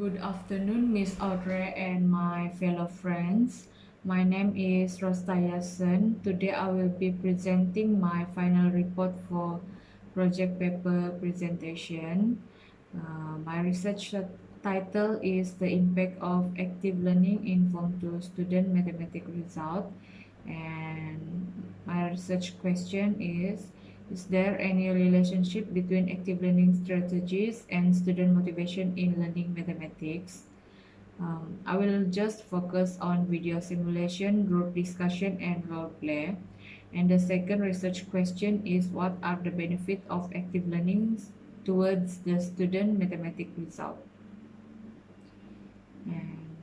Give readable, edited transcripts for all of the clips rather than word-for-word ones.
Good afternoon, Miss Audrey and my fellow friends. My name is Rostayasen. Today I will be presenting my final report for project paper presentation. My research title is The Impact of Active Learning in Form 2 Student Mathematics Result. And my research question is there any relationship between active learning strategies and student motivation in learning mathematics? I will just focus on video simulation, group discussion, and role play. And the second research question is what are the benefits of active learning towards the student mathematics result? And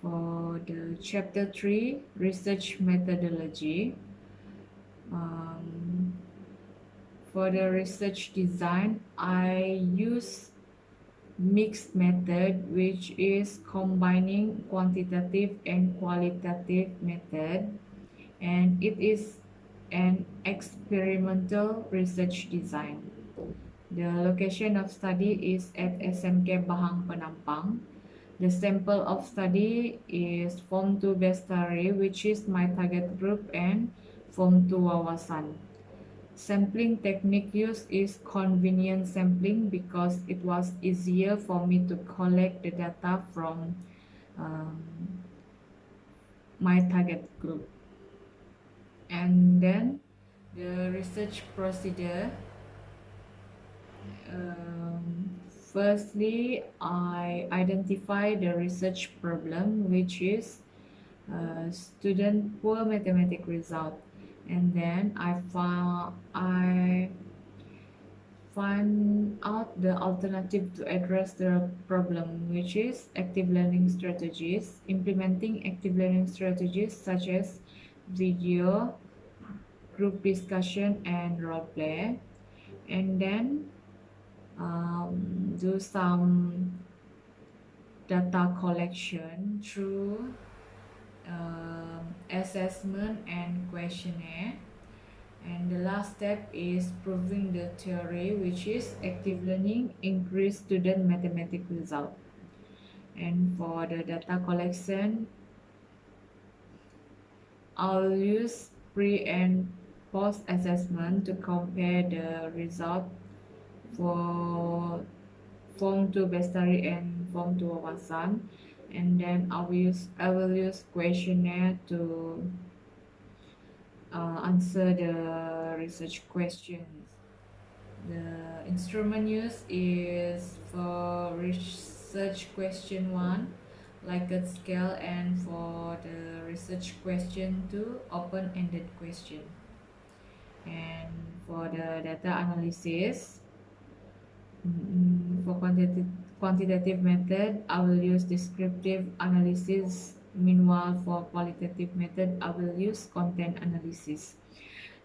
for the chapter 3, research methodology, um, for the research design, I use mixed method, which is combining quantitative and qualitative method, and it is an experimental research design. The location of study is at SMK Bahang Penampang. The sample of study is Form 2 Bestari, which is my target group, and Form 2 Wawasan. Sampling technique used is convenient sampling because it was easier for me to collect the data from um, my target group. And then the research procedure. Firstly, I identify the research problem, which is student poor mathematics result, and then I find out the alternative to address the problem, which is active learning strategies. Implementing active learning strategies such as video, group discussion, and role play, and then do some data collection through assessment and questionnaire. And the last step is proving the theory, which is active learning increase student mathematics result. And for the data collection, I'll use pre and post assessment to compare the result for Form 2 Bestari and Form 2 Wawasan. And then I will use questionnaire to answer the research questions. The instrument used is for research question 1, Likert scale, and for the research question 2, open-ended question. And for the data analysis, for quantitative method, I will use descriptive analysis. Meanwhile, for qualitative method, I will use content analysis.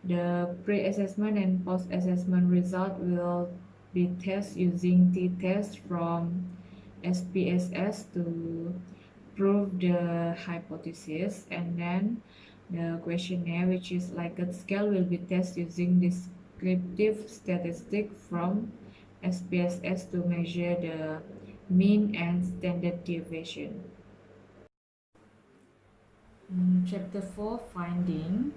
The pre-assessment and post-assessment result will be tested using t-test from SPSS to prove the hypothesis, and then the questionnaire, which is Likert scale, will be tested using descriptive statistic from SPSS to measure the mean and standard deviation. Chapter 4, finding.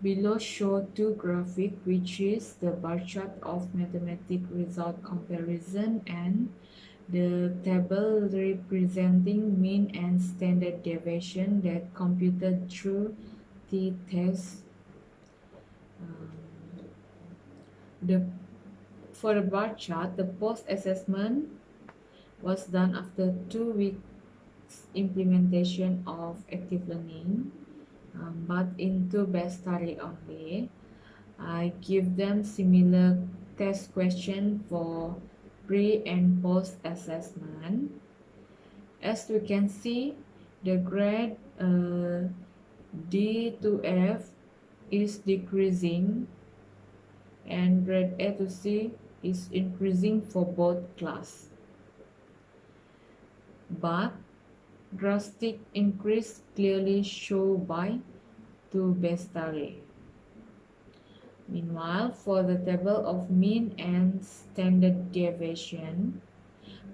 Below show two graphics, which is the bar chart of mathematics result comparison and the table representing mean and standard deviation that computed through t-test. For the bar chart, the post-assessment was done after 2 weeks implementation of active learning, but in 2 Bestari only. I give them similar test question for pre and post assessment. As we can see, the grade D to F is decreasing and grade A to C is increasing for both class. But drastic increase clearly shown by 2 Bestari. Meanwhile, for the table of mean and standard deviation,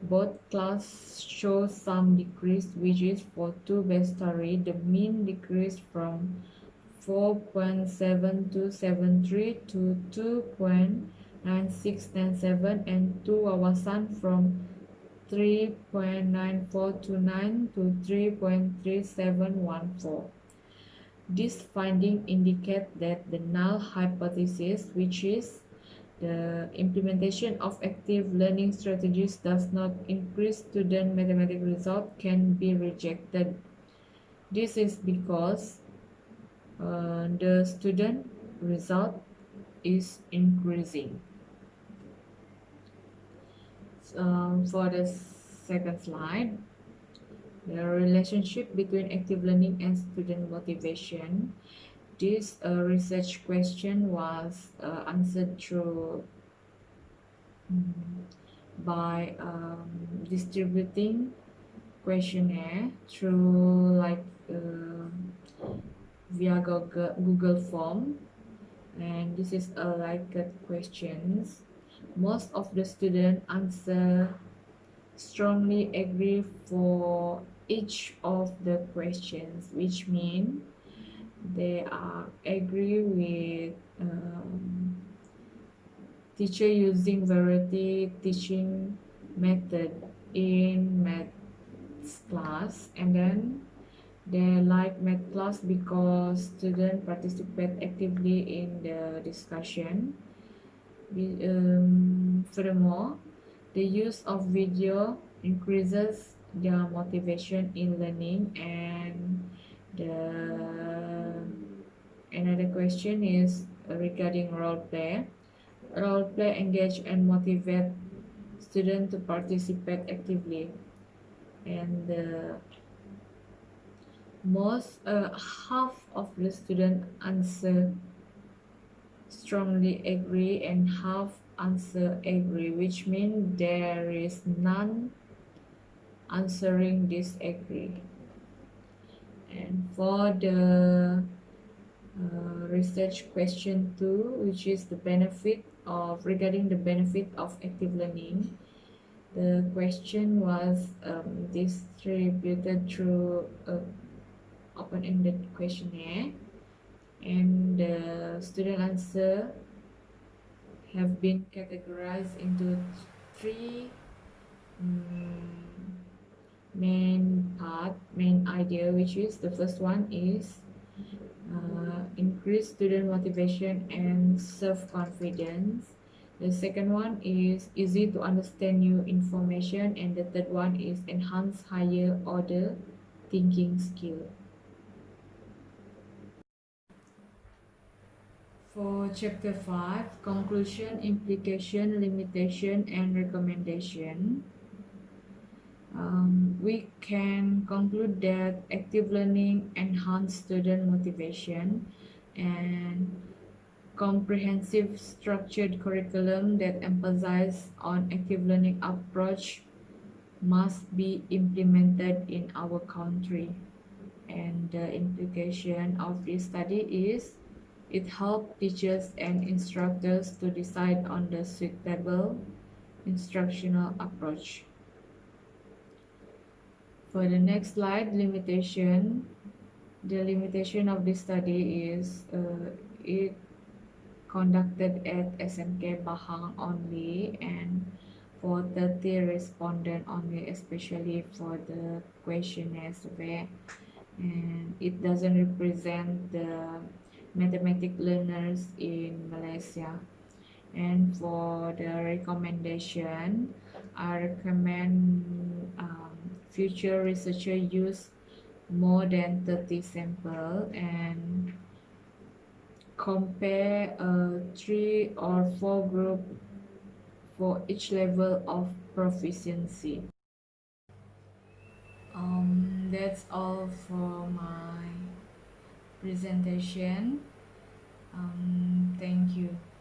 Both class show some decrease, which is for two best story. The mean decreased from 4.7273 to 2.9697, and two wawasan from 3.9429 to 3.3714. This finding indicate that the null hypothesis, which is the implementation of active learning strategies does not increase student mathematical result, can be rejected. This is because the student result is increasing. For the second slide, the relationship between active learning and student motivation. This research question was answered through by distributing questionnaire through via Google form, and this is a questions. Most of the student answer strongly agree for each of the questions, which mean they are agree with teacher using variety teaching method in maths class, and then they like math class because students participate actively in the discussion. Furthermore, the use of video increases their motivation in learning. And the another question is regarding role play. Role play engage and motivate students to participate actively, and most half of the student answer strongly agree and half answer agree, which means there is none answering disagree. And for the research question 2, which is the benefit of regarding the benefit of active learning, the question was distributed through open-ended questionnaire, and the student answer have been categorized into three main idea, which is the first one is increase student motivation and self-confidence. The second one is easy to understand new information, and the third one is enhance higher order thinking skill. For chapter 5, conclusion, implication, limitation, and recommendation, we can conclude that active learning enhance student motivation, and comprehensive structured curriculum that emphasize on active learning approach must be implemented in our country. And the implication of this study is it helps teachers and instructors to decide on the suitable instructional approach. For the next slide, limitation. The limitation of this study is it conducted at SMK Bahang only, and for 30 respondent only, especially for the questionnaire survey, and it doesn't represent the mathematic learners in Malaysia. And for the recommendation, I recommend future researcher use more than 30 sample and compare 3 or 4 group for each level of proficiency. That's all for my presentation. Thank you.